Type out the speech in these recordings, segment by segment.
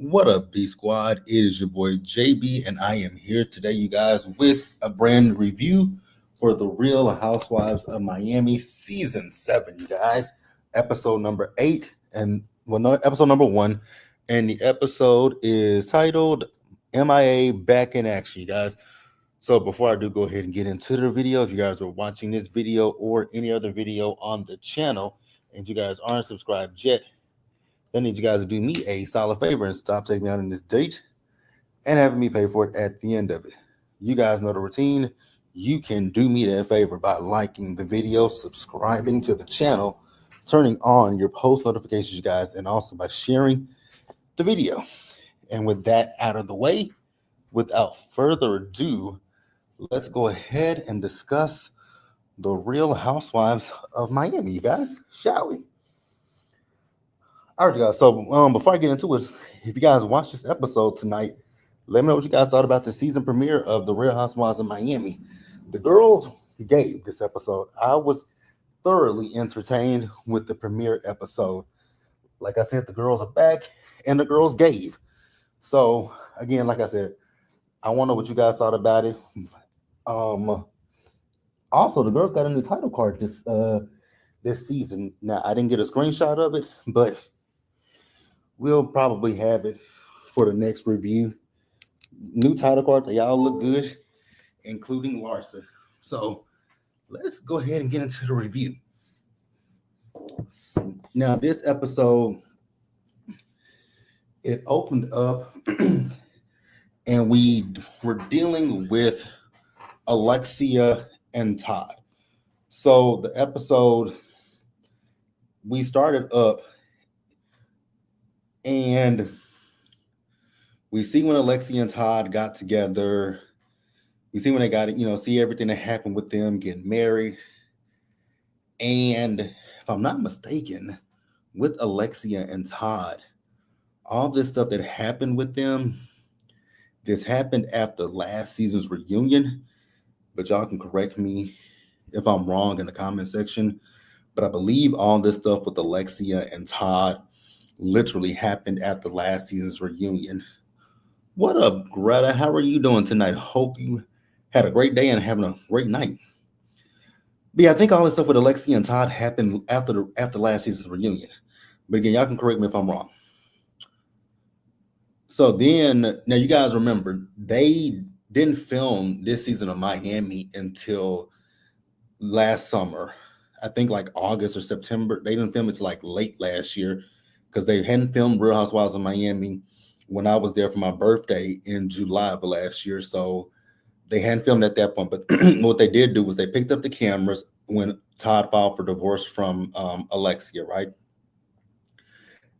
What up, B Squad? It is your boy JB, and I am here today, you guys, with a brand new review for The Real Housewives of Miami Season 7, you guys. Episode number 8, episode number 1, and the episode is titled MIA Back in Action, you guys. So before I do go ahead and get into the video, if you guys are watching this video or any other video on the channel, and you guys aren't subscribed yet, I need you guys to do me a solid favor and stop taking me out on this date and having me pay for it at the end of it. You guys know the routine. You can do me that favor by liking the video, subscribing to the channel, turning on your post notifications, you guys, and also by sharing the video. And with that out of the way, without further ado, let's go ahead and discuss The Real Housewives of Miami, you guys, shall we? All right, you guys. So before I get into it, if you guys watch this episode tonight, let me know what you guys thought about the season premiere of The Real Housewives of Miami. The girls gave this episode. I was thoroughly entertained with the premiere episode. Like I said, the girls are back and the girls gave. So again, like I said, I want to know what you guys thought about it. Also, the girls got a new title card this season. Now, I didn't get a screenshot of it, but we'll probably have it for the next review. New title card, they all look good, including Larsa. So let's go ahead and get into the review. Now, this episode, it opened up and we were dealing with Alexia and Todd. So the episode, we started up and we see when Alexia and Todd got together. We see when they got it, see everything that happened with them getting married. And if I'm not mistaken, with Alexia and Todd, all this stuff that happened with them, this happened after last season's reunion. But y'all can correct me if I'm wrong in the comment section. But I believe all this stuff with Alexia and Todd literally happened after last season's reunion. What up, Greta? How are you doing tonight? Hope you had a great day and having a great night. But yeah, I think all this stuff with Alexia and Todd happened after last season's reunion. But again, y'all can correct me if I'm wrong. So then, now you guys remember, they didn't film this season of Miami until last summer. I think like August or September. They didn't film it till like late last year because they hadn't filmed Real Housewives of Miami when I was there for my birthday in July of last year. So they hadn't filmed at that point. But what they did do was they picked up the cameras when Todd filed for divorce from Alexia, right?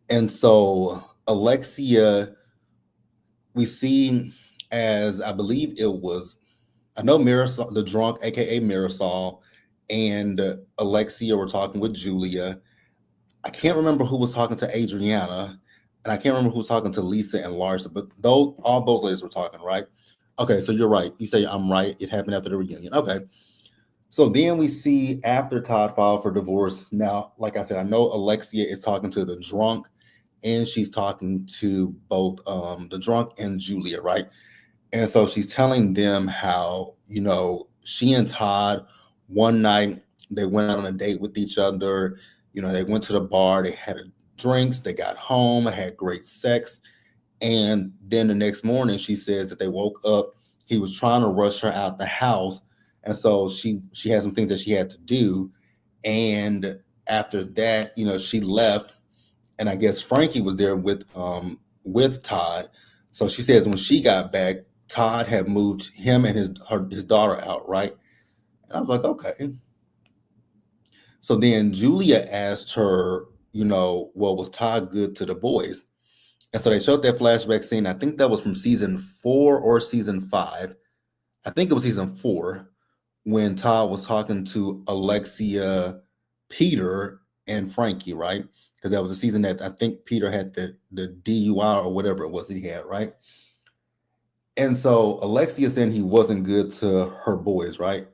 And so Alexia, we see as, I believe it was, I know Marisol, the drunk, aka Marisol, and Alexia were talking with Julia. I can't remember who was talking to Adriana, and I can't remember who was talking to Lisa and Larsa, but all those ladies were talking, right? Okay, so you're right. You say I'm right. It happened after the reunion. Okay. So then we see after Todd filed for divorce. Now, like I said, I know Alexia is talking to the drunk, and she's talking to both the drunk and Julia, right? And so she's telling them how, she and Todd, one night, they went out on a date with each other. They went to the bar, they had drinks, they got home, had great sex. And then the next morning, she says that they woke up, he was trying to rush her out the house. And so she had some things that she had to do. And after that, she left. And I guess Frankie was there with Todd. So she says when she got back, Todd had moved him and his daughter out, right? And I was like, okay. So then Julia asked her, well, was Todd good to the boys? And so they showed that flashback scene. I think that was from season 4 or season 5. I think it was season 4 when Todd was talking to Alexia, Peter, and Frankie, right? Because that was a season that I think Peter had the DUI or whatever it was he had, right? And so Alexia said he wasn't good to her boys, right?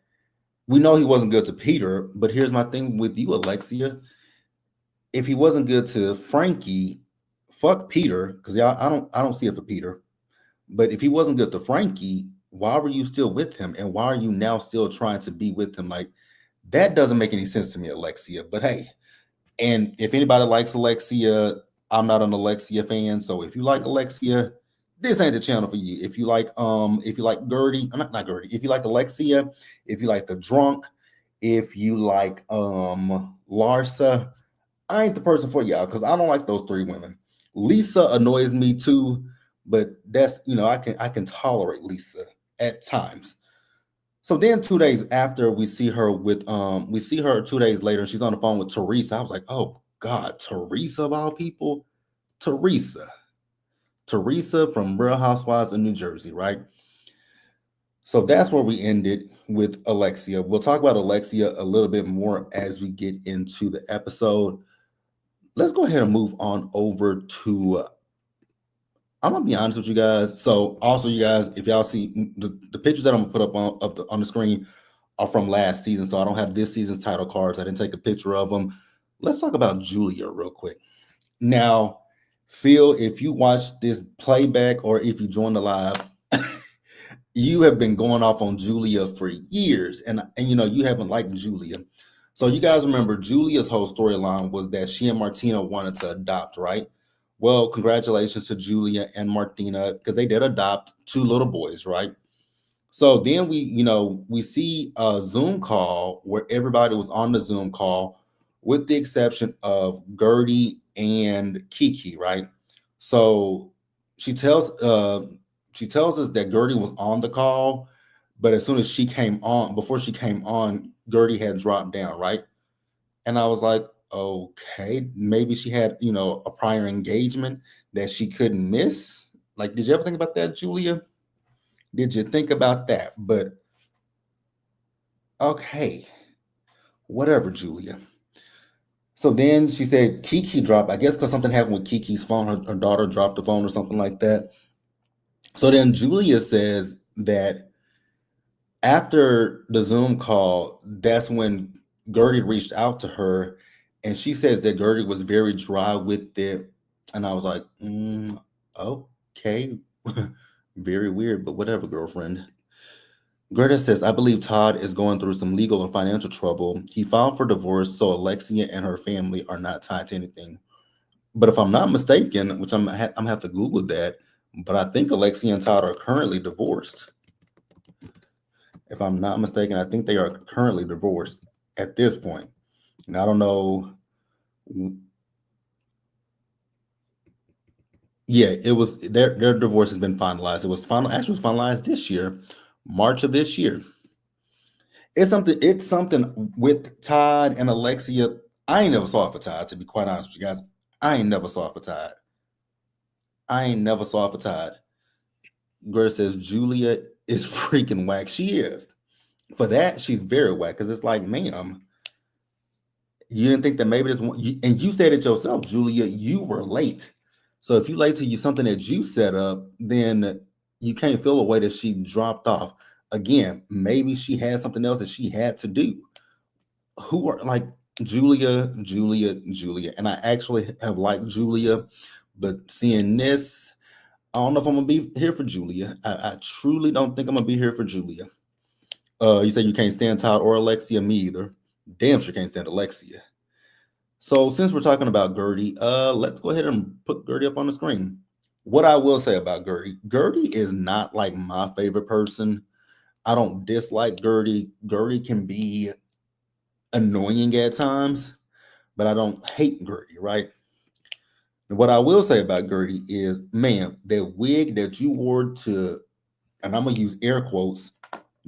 We know he wasn't good to Peter, but here's my thing with you, Alexia. If he wasn't good to Frankie fuck Peter, because y'all, I don't see it for Peter. But if he wasn't good to Frankie, why were you still with him? And why are you now still trying to be with him? Like, that doesn't make any sense to me, Alexia. But hey, and if anybody likes Alexia, I'm not an Alexia fan. So if you like Alexia, this ain't the channel for you. If you like Gertie, not Gertie, if you like Alexia, if you like the drunk, if you like Larsa, I ain't the person for y'all because I don't like those three women. Lisa annoys me too, but that's I can tolerate Lisa at times. So then 2 days after we see her 2 days later, and she's on the phone with Teresa. I was like, oh God, Teresa of all people, Teresa, Teresa from Real Housewives of New Jersey, right? So that's where we ended with Alexia. We'll talk about Alexia a little bit more as we get into the episode. Let's go ahead and move on over to. I'm gonna be honest with you guys. So also, you guys, if y'all see the pictures that I'm gonna put on the screen are from last season, so I don't have this season's title cards. I didn't take a picture of them. Let's talk about Julia real quick. Now, Phil, if you watch this playback or if you join the live, you have been going off on Julia for years, and you haven't liked Julia. So you guys remember Julia's whole storyline was that she and Martina wanted to adopt, right? Well, congratulations to Julia and Martina because they did adopt two little boys, right? So then we see a Zoom call where everybody was on the Zoom call, with the exception of Gertie and Kiki, right? So she tells she tells us that Gertie was on the call, but as soon as before she came on, Gertie had dropped down, right? And I was like, okay, maybe she had, a prior engagement that she couldn't miss. Like, did you ever think about that, Julia? Did you think about that? But okay, whatever, Julia. So then she said Kiki dropped, I guess because something happened with Kiki's phone. Her daughter dropped the phone or something like that. So then Julia says that after the Zoom call, that's when Gertie reached out to her, and she says that Gertie was very dry with it. And I was like, okay, very weird, but whatever, girlfriend. Gerda says, I believe Todd is going through some legal and financial trouble. He filed for divorce, so Alexia and her family are not tied to anything. But if I'm not mistaken, which I'm have to Google that, but I think Alexia and Todd are currently divorced. If I'm not mistaken, I think they are currently divorced at this point. And I don't know. Yeah, it was their divorce has been finalized. It was finalized this year, March of this year. It's something with Todd and Alexia. I ain't never saw it for Todd, to be quite honest with you guys. I ain't never saw it for Todd. I ain't never saw it for Todd. Girl says Julia is freaking whack. She is. For that, she's very whack. Because it's like, ma'am, you didn't think that maybe this one, and you said it yourself, Julia, you were late. So if you late to something that you set up, then you can't feel a way that she dropped off. Again, maybe she had something else that she had to do. Who are like Julia, and I actually have liked Julia, but seeing this, I don't know if I'm gonna be here for Julia. I truly don't think I'm gonna be here for Julia. You say you can't stand Todd or Alexia, me either. Damn sure can't stand Alexia. So since we're talking about Gertie, let's go ahead and put Gertie up on the screen. What I will say about Gertie is not like my favorite person. I don't dislike Gertie. Gertie can be annoying at times, but I don't hate Gertie, right? And what I will say about Gertie is, ma'am, that wig that you wore to, and I'm gonna use air quotes,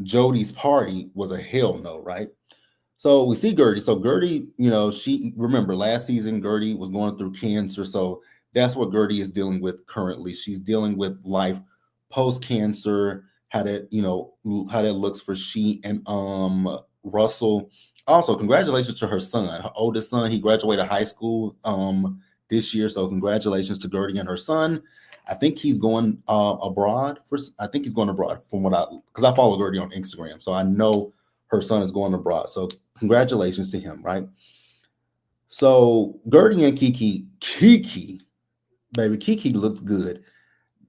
Jody's party was a hell no, right? So we see Gertie. So Gertie, she remember last season Gertie was going through cancer. So that's what Gertie is dealing with currently. She's dealing with life post cancer, how that looks for she and Russell. Also, congratulations to her son, her oldest son. He graduated high school this year. So congratulations to Gertie and her son. I think he's going abroad. I think he's going abroad from because I follow Gertie on Instagram. So I know her son is going abroad. So congratulations to him, right? So Gertie and Kiki, Baby, Kiki looks good.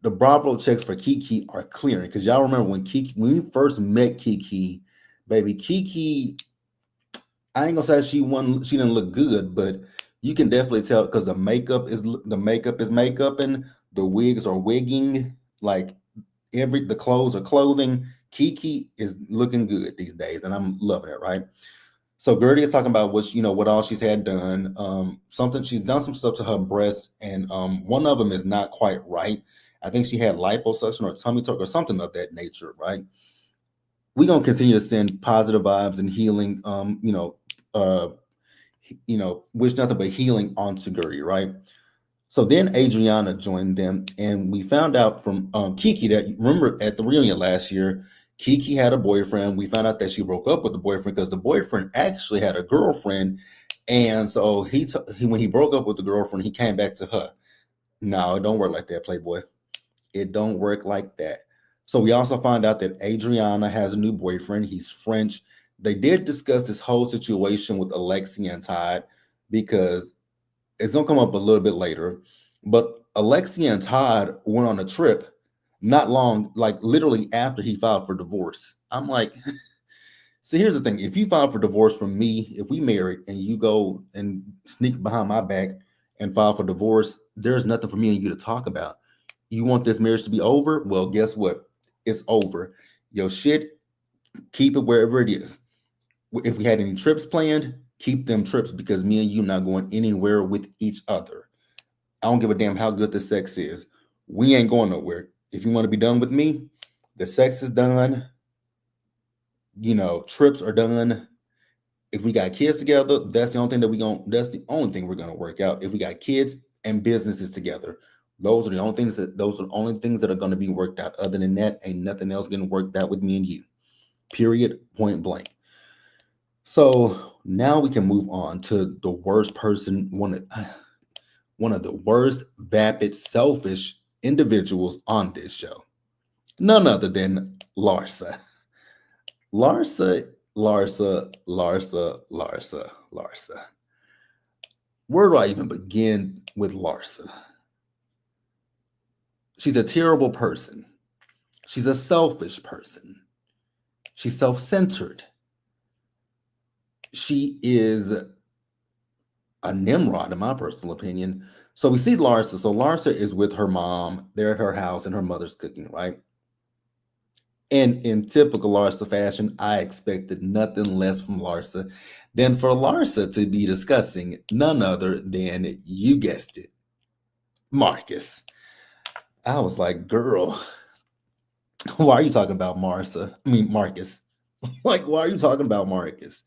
The Bravo checks for Kiki are clearing because y'all remember when we first met Kiki, baby Kiki. I ain't gonna say she didn't look good, but you can definitely tell because the makeup is makeup and the wigs are wigging. Like the clothes are clothing. Kiki is looking good these days, and I'm loving it. Right. So Gertie is talking about what all she's had done. Something she's done some stuff to her breasts, and one of them is not quite right. I think she had liposuction or tummy tuck or something of that nature, right? We're gonna continue to send positive vibes and healing. Uh, wish nothing but healing onto Gertie, right? So then Adriana joined them, and we found out from Kiki that remember at the reunion last year, Kiki had a boyfriend. We found out that she broke up with the boyfriend because the boyfriend actually had a girlfriend, and so when he broke up with the girlfriend, he came back to her. No, it don't work like that, Playboy. It don't work like that. So we also find out that Adriana has a new boyfriend. He's French. They did discuss this whole situation with Alexi and Todd because it's gonna come up a little bit later, but Alexia and Todd went on a trip not long, like literally after he filed for divorce. I'm like, see, here's the thing: if you file for divorce from me, if we married and you go and sneak behind my back and file for divorce, there's nothing for me and you to talk about. You want this marriage to be over? Well, guess what? It's over. Your shit, keep it wherever it is. If we had any trips planned, keep them trips because me and you not going anywhere with each other. I don't give a damn how good the sex is. We ain't going nowhere. If you want to be done with me, the sex is done. Trips are done. If we got kids together, that's the only thing we're gonna work out. If we got kids and businesses together, those are the only things that are gonna be worked out. Other than that, ain't nothing else getting worked out with me and you. Period. Point blank. So now we can move on to the worst person, one of the worst, vapid, selfish individuals on this show. None other than Larsa. Larsa, Larsa, Larsa, Larsa, Larsa. Where do I even begin with Larsa? She's a terrible person. She's a selfish person. She's self centered. She is a Nimrod, in my personal opinion. So we see Larsa. So Larsa is with her mom. They're at her house and her mother's cooking, right? And in typical Larsa fashion, I expected nothing less from Larsa than for Larsa to be discussing none other than, you guessed it, Marcus. I was like, girl, why are you talking about Marcus? Like, why are you talking about Marcus?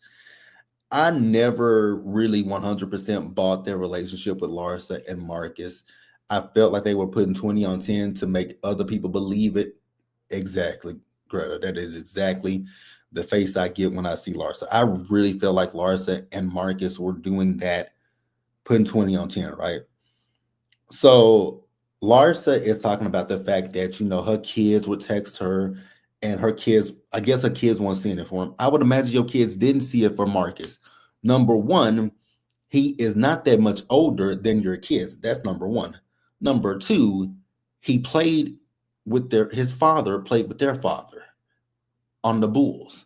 I never really 100% bought their relationship with Larsa and Marcus. I felt like they were putting 20 on 10 to make other people believe it. Exactly, Greta. That is exactly the face I get when I see Larsa. I really feel like Larsa and Marcus were doing that, putting 20 on 10, right? So Larsa is talking about the fact that, her kids would text her and I guess her kids weren't seeing it for him. I would imagine your kids didn't see it for Marcus. Number one, he is not that much older than your kids. That's number one. Number two, his father played with their father on the Bulls.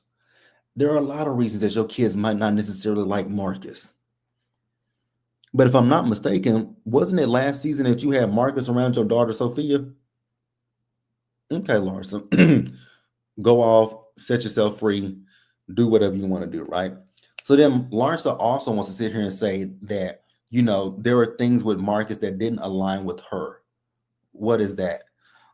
There are a lot of reasons that your kids might not necessarily like Marcus. But if I'm not mistaken, wasn't it last season that you had Marcus around your daughter Sophia? Okay, Larson. Go off, set yourself free, do whatever you want to do, right? So then Larsa also wants to sit here and say that, there are things with Marcus that didn't align with her. What is that?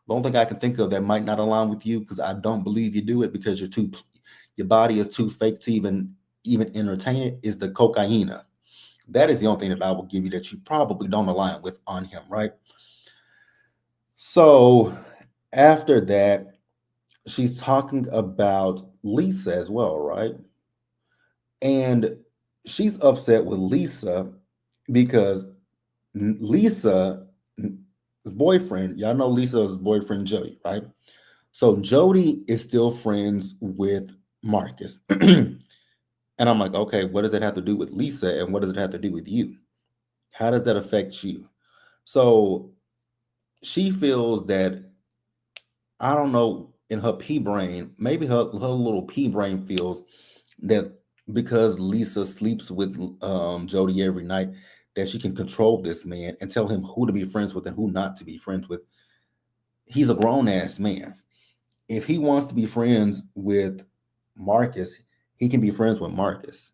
The only thing I can think of that might not align with you, because I don't believe you do it because your body is too fake to even entertain it, is the cocaine. That is the only thing that I will give you that you probably don't align with on him, right? So after that, she's talking about Lisa as well, right? And she's upset with Lisa because Lisa's boyfriend, y'all know Lisa's boyfriend, Jody, right? So Jody is still friends with Marcus. And I'm like, okay, what does that have to do with Lisa? And what does it have to do with you? How does that affect you? So she feels that, I don't know, in her pea brain, maybe her little pea brain feels that because Lisa sleeps with Jody every night, that she can control this man and tell him who to be friends with and who not to be friends with. He's a grown ass man. If he wants to be friends with Marcus, he can be friends with Marcus.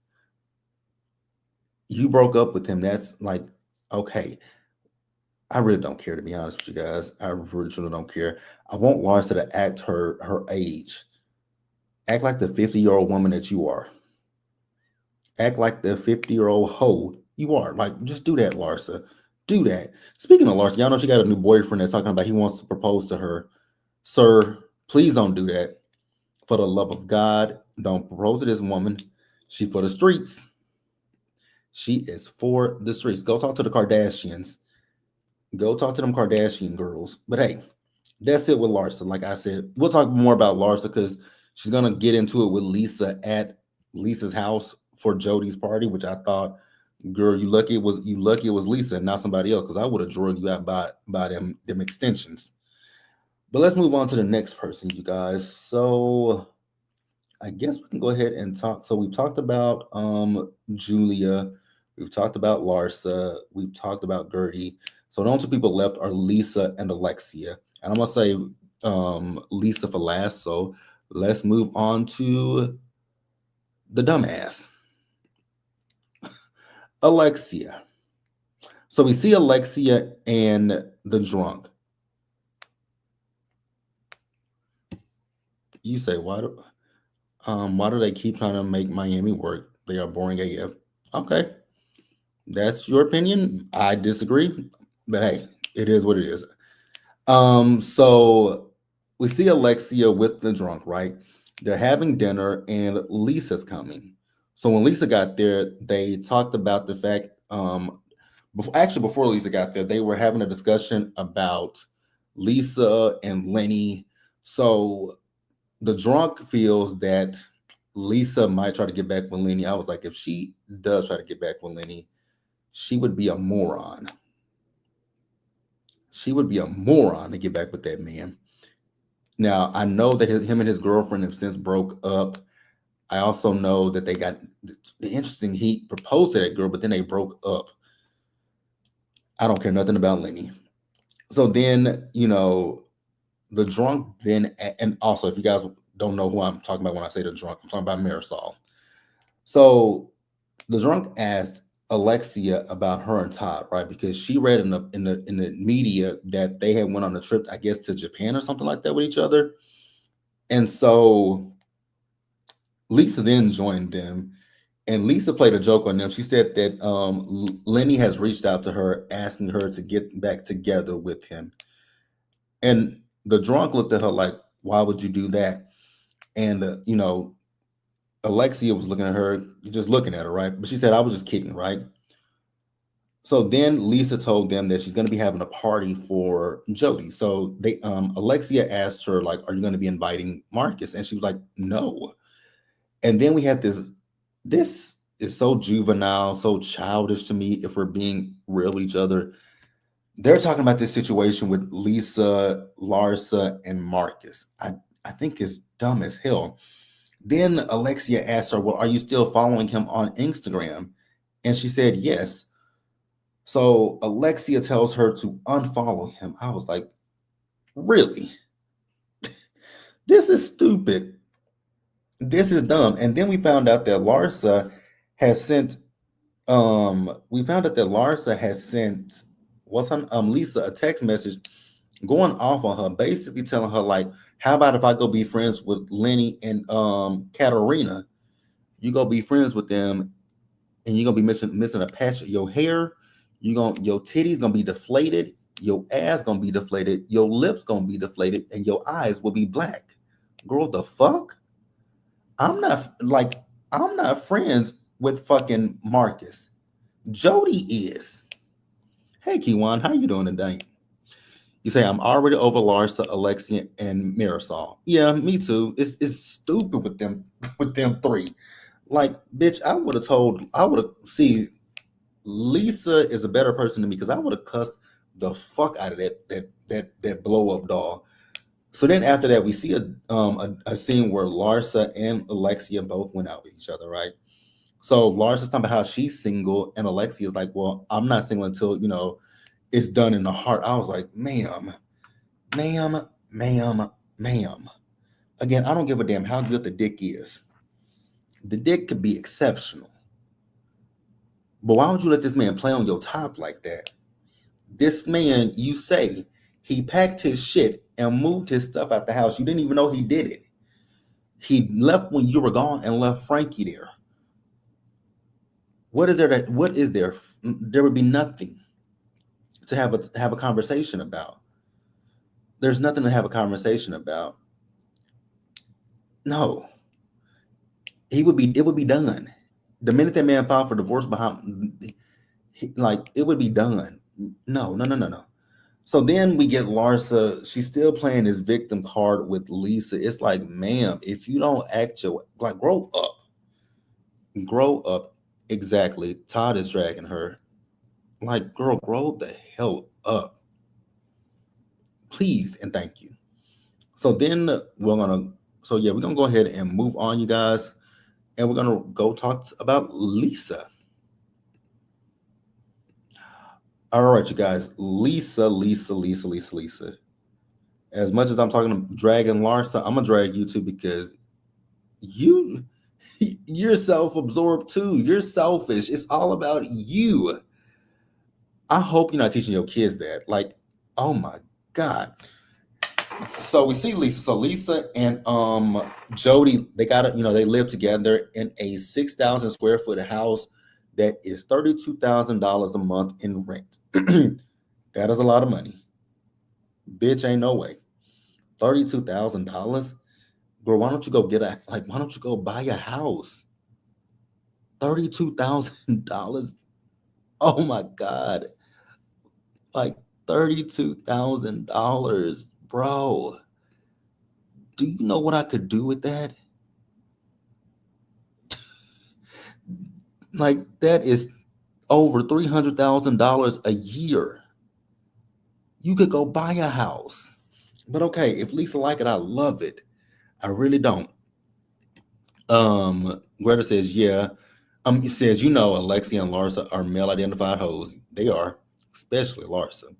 You broke up with him. That's like, okay. I really don't care, to be honest with you guys. I really truly don't care. I want Larsa to act her age. Act like the 50-year-old woman that you are. Act like the 50-year-old hoe you are. Like, just do that, Larsa. Do that. Speaking of Larsa, y'all know she got a new boyfriend that's talking about he wants to propose to her. Sir, please don't do that. For the love of God, don't propose to this woman. She for the streets. She is for the streets. Go talk to the Kardashians. Go talk to them Kardashian girls. But hey, that's it with Larsa. Like I said, we'll talk more about Larsa because she's gonna get into it with Lisa at Lisa's house for Jody's party, which I thought, girl, you lucky it was Lisa and not somebody else, because I would have drug you out by them extensions. But let's move on to the next person, you guys. So I guess we can go ahead and talk. So we've talked about Julia, we've talked about Larsa, we've talked about Gertie. So the only two people left are Lisa and Alexia. And I'm gonna say Lisa for last. So let's move on to the dumbass, Alexia. So we see Alexia and the drunk. You say, why do they keep trying to make Miami work? They are boring AF. Okay, that's your opinion. I disagree, but hey, it is what it is. So we see Alexia with the drunk, right? They're having dinner and Lisa's coming. So when Lisa got there, they talked about the fact, before Lisa got there, they were having a discussion about Lisa and Lenny. So the drunk feels that Lisa might try to get back with Lenny. I was like, if she does try to get back with Lenny, she would be a moron. She would be a moron to get back with that man. Now, I know that him and his girlfriend have since broke up. I also know that they got the interesting, he proposed to that girl, but then they broke up. I don't care nothing about Lenny. So then, the drunk then, and also, if you guys don't know who I'm talking about when I say the drunk, I'm talking about Marisol. So the drunk asked Alexia about her and Todd, right? Because she read in the media that they had went on a trip, I guess, to Japan or something like that with each other. And so Lisa then joined them, and Lisa played a joke on them. She said that Lenny has reached out to her, asking her to get back together with him. And the drunk looked at her like, "Why would you do that?" And Alexia was looking at her, just looking at her, right? But she said, "I was just kidding, right?" So then Lisa told them that she's going to be having a party for Jody. So they Alexia asked her, like, "Are you going to be inviting Marcus?" And she was like, "No." And then we had this is so juvenile, so childish to me, if we're being real with each other. They're talking about this situation with Lisa, Larsa, and Marcus. I think it's dumb as hell. Then Alexia asked her, "Well, are you still following him on Instagram?" And she said yes. So Alexia tells her to unfollow him. I was like, really? This is stupid. This is dumb. And then we found out that Larsa has sent we found out that Larsa has sent what's her Lisa a text message going off on her, basically telling her, like, how about if I go be friends with Lenny and Katarina? You go be friends with them, and you're gonna be missing a patch of your hair. Your titties gonna be deflated, your ass gonna be deflated, your lips gonna be deflated, and your eyes will be black. Girl, the fuck? I'm not like I'm not friends with fucking Marcus. Jody is. Hey Kiwan, how you doing today? You say I'm already over Larsa, Alexia, and Marisol. Yeah, me too. It's stupid with them three. Like, bitch, I would have see Lisa is a better person than me because I would have cussed the fuck out of that blow up doll. So then after that, we see a scene where Larsa and Alexia both went out with each other, right? So Larsa's talking about how she's single, and Alexia's like, "Well, I'm not single until it's done in the heart." I was like, "Ma'am, ma'am, ma'am, ma'am." Again, I don't give a damn how good the dick is. The dick could be exceptional, but why would you let this man play on your top like that? This man, you say, he packed his shit and moved his stuff out the house. You didn't even know he did it. He left when you were gone and left Frankie there. What is there? What is there? There would be nothing to have a conversation about. There's nothing to have a conversation about. No, it would be done. The minute that man filed for divorce behind, it would be done. No, no, no, no, no. So then we get Larsa. She's still playing this victim card with Lisa. It's like, ma'am, if you don't act your like, grow up. Grow up. Exactly. Todd is dragging her. Like, girl, grow the hell up. Please and thank you. So then we're gonna go ahead and move on, you guys. And we're gonna go talk about Lisa. All right, you guys. Lisa, Lisa, Lisa, Lisa, Lisa. As much as I'm talking to dragging Larsa, I'm gonna drag you too because you're self-absorbed too. You're selfish. It's all about you. I hope you're not teaching your kids that. Like, oh my God. So we see Lisa. So Lisa and Jody, they they live together in a 6,000 square foot house that is $32,000 a month in rent. That is a lot of money. Bitch, ain't no way. $32,000? Girl, why don't you go why don't you go buy a house? $32,000. Oh my God. Like $32,000, bro. Do you know what I could do with that? Like, that is over $300,000 a year. You could go buy a house. But okay, if Lisa like it, I love it. I really don't. Greta says, yeah. It says, Alexia and Larsa are male identified hoes. They are, especially Larsa.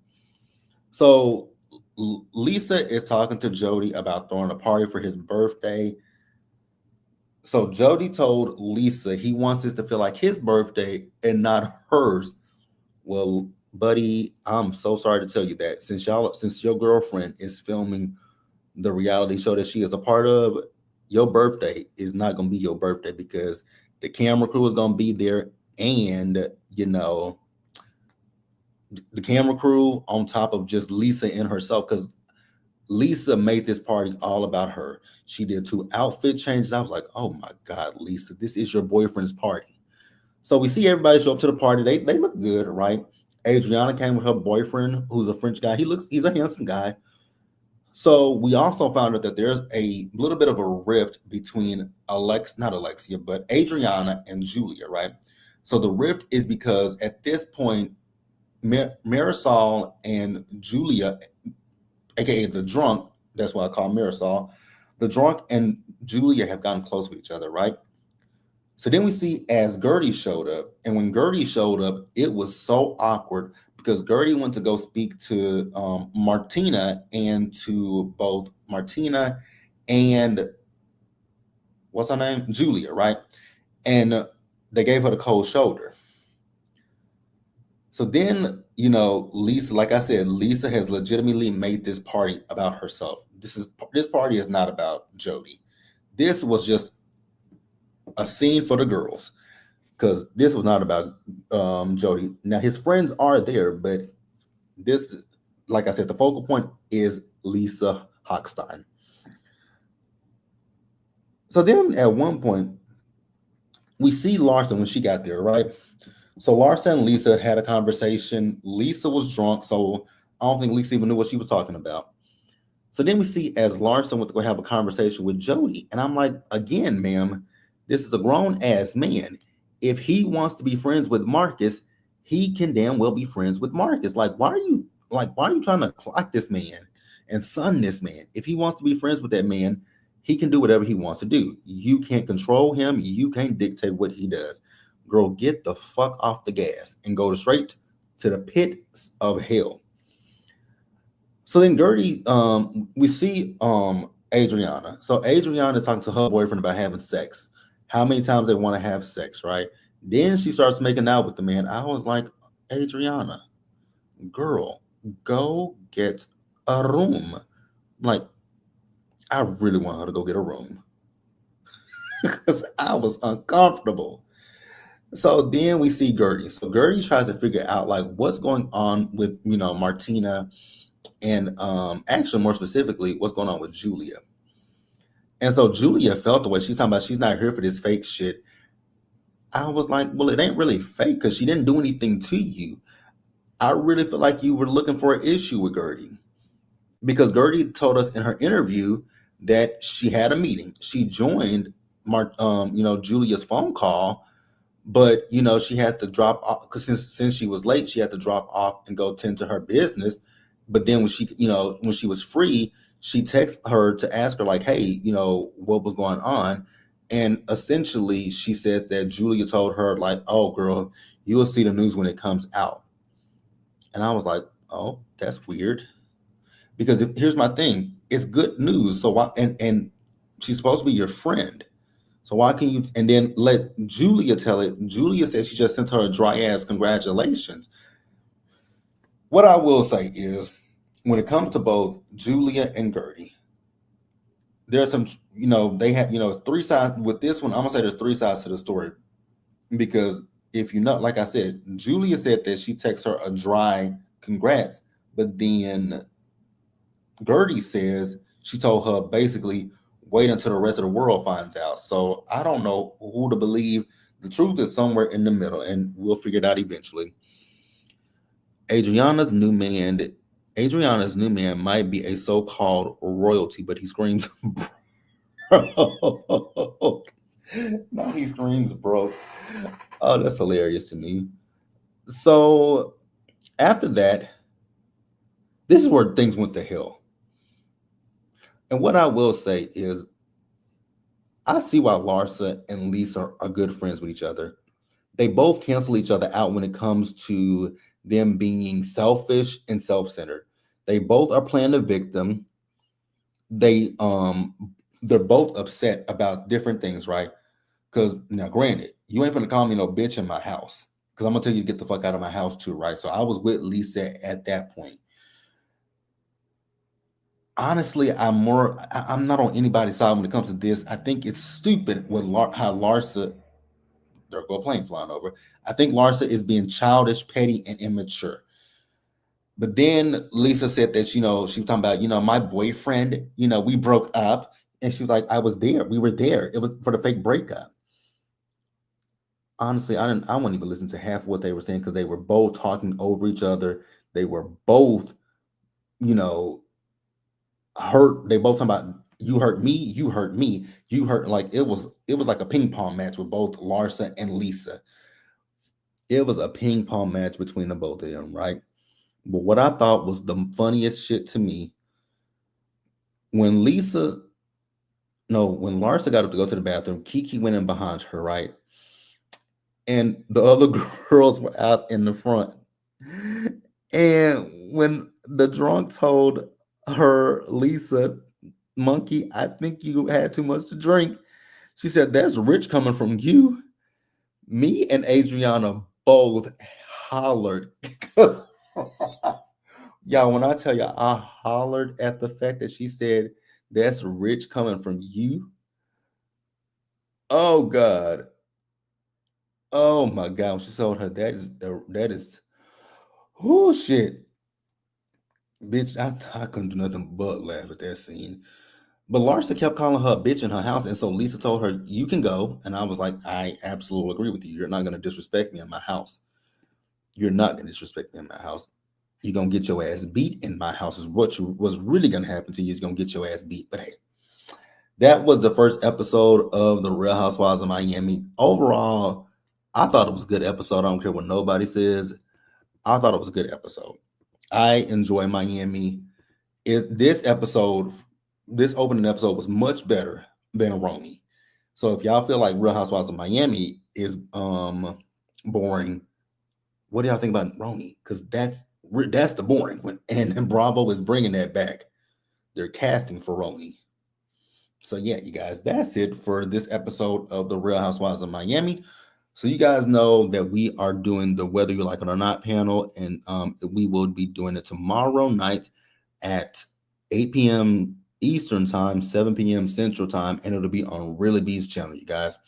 So Lisa is talking to Jody about throwing a party for his birthday. So Jody told Lisa he wants it to feel like his birthday and not hers. Well, buddy, I'm so sorry to tell you that since your girlfriend is filming the reality show that she is a part of, your birthday is not going to be your birthday because the camera crew is going to be there, and the camera crew on top of just Lisa and herself, because Lisa made this party all about her. She did 2 outfit changes. I was like, oh my God, Lisa, this is your boyfriend's party. So we see everybody show up to the party. They look good, right? Adriana came with her boyfriend, who's a French guy. He's a handsome guy. So we also found out that there's a little bit of a rift between not Alexia, but Adriana and Julia, right? So the rift is because at this point, Marisol and Julia, aka the drunk, that's why I call Marisol, the drunk and Julia have gotten close with each other, right? So then we see as Gertie showed up, and when Gertie showed up, it was so awkward because Gertie went to go speak to Martina and to both Martina and what's her name? Julia, right? And they gave her the cold shoulder. So then, Lisa, like I said, Lisa has legitimately made this party about herself. This party is not about Jody. This was just a scene for the girls because this was not about Jody. Now his friends are there, but this, like I said, the focal point is Lisa Hochstein. So then at one point, we see Larsa when she got there, right? So Larsa and Lisa had a conversation. Lisa was drunk, so I don't think Lisa even knew what she was talking about. So then we see as Larsa went to go have a conversation with Jody. And I'm like, again, ma'am, this is a grown ass man. If he wants to be friends with Marcus, he can damn well be friends with Marcus. Like, why are you Like, why are you trying to clock this man and son this man? If he wants to be friends with that man, he can do whatever he wants to do. You can't control him. You can't dictate what he does. Girl, get the fuck off the gas and go straight to the pits of hell. So then Gertie, we see Adriana. So Adriana is talking to her boyfriend about having sex. How many times they want to have sex, right? Then she starts making out with the man. I was like, Adriana, girl, go get a room. Like, I really want her to go get a room because I was uncomfortable. So then we see Gertie. So Gertie tries to figure out like what's going on with Martina and actually more specifically what's going on with Julia. And so Julia felt the way she's talking about she's not here for this fake shit. I was like, well, it ain't really fake because she didn't do anything to you. I really feel like you were looking for an issue with Gertie because Gertie told us in her interview that she had a meeting. She joined Julia's phone call, but she had to drop off because since she was late, she had to drop off and go tend to her business. But then when she was free, she texted her to ask her like, hey, what was going on? And essentially she said that Julia told her like, oh girl, you will see the news when it comes out. And I was like, oh, that's weird. Because here's my thing, it's good news. So why and she's supposed to be your friend. So why can you and then let Julia tell it? Julia said she just sent her a dry ass congratulations. What I will say is when it comes to both Julia and Gertie, there's some, they have, three sides with this one. I'm gonna say there's three sides to the story because if you know, like I said, Julia said that she texts her a dry congrats, but then Gertie says she told her basically wait until the rest of the world finds out. So I don't know who to believe. The truth is somewhere in the middle, and we'll figure it out eventually. Adriana's new man, Adriana's new man might be a so-called royalty, but he screams broke. Now he screams broke. Oh, that's hilarious to me. So after that, this is where things went to hell. And what I will say is I see why Larsa and Lisa are good friends with each other. They both cancel each other out when it comes to them being selfish and self-centered. They both are playing the victim. They're both upset about different things, right? Because now, granted, you ain't gonna call me no bitch in my house. Because I'm gonna tell you to get the fuck out of my house too, right? So I was with Lisa at that point. Honestly, I'm not on anybody's side when it comes to this. I think it's stupid what how Larsa, there go a plane flying over. I think Larsa is being childish, petty, and immature. But then Lisa said that, she was talking about, my boyfriend, we broke up. And she was like, I was there. We were there. It was for the fake breakup. Honestly, I wouldn't even listen to half of what they were saying because they were both talking over each other. They were both, you know, hurt. They both talking about you hurt me, you hurt me, you hurt. Like it was like a ping pong match with both Larsa and Lisa. It was a ping pong match between the both of them, right? But what I thought was the funniest shit to me when Lisa, no, when Larsa got up to go to the bathroom, Kiki went in behind her, right? And the other girls were out in the front. And when the drunk told her, Lisa, monkey, I think you had too much to drink, she said, that's rich coming from you. Me and Adriana both hollered. Y'all, when I tell you I hollered at the fact that she said, that's rich coming from you. Oh God. Oh my God. When she told her that is oh shit. Bitch, I couldn't do nothing but laugh at that scene. But Larsa kept calling her a bitch in her house. And so Lisa told her, you can go. And I was like, I absolutely agree with you. You're not going to disrespect me in my house. You're not going to disrespect me in my house. You're going to get your ass beat in my house is what's really going to happen to you is going to get your ass beat. But hey, that was the first episode of The Real Housewives of Miami. Overall, I thought it was a good episode. I don't care what nobody says. I thought it was a good episode. I enjoy Miami. This opening episode was much better than Roni. So if y'all feel like Real Housewives of Miami is boring, what do y'all think about Roni? Because that's the boring one, and Bravo is bringing that back. They're casting for Roni. So yeah, you guys, that's it for this episode of the Real Housewives of Miami. So you guys know that we are doing the Whether You Like It or Not panel, and we will be doing it tomorrow night at 8 p.m. Eastern time, 7 p.m. Central time, and it'll be on Really B's channel, you guys.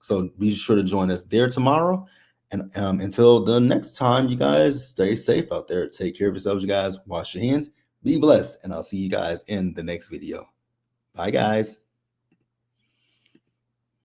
So be sure to join us there tomorrow. And until the next time, you guys stay safe out there. Take care of yourselves, you guys. Wash your hands. Be blessed, and I'll see you guys in the next video. Bye, guys.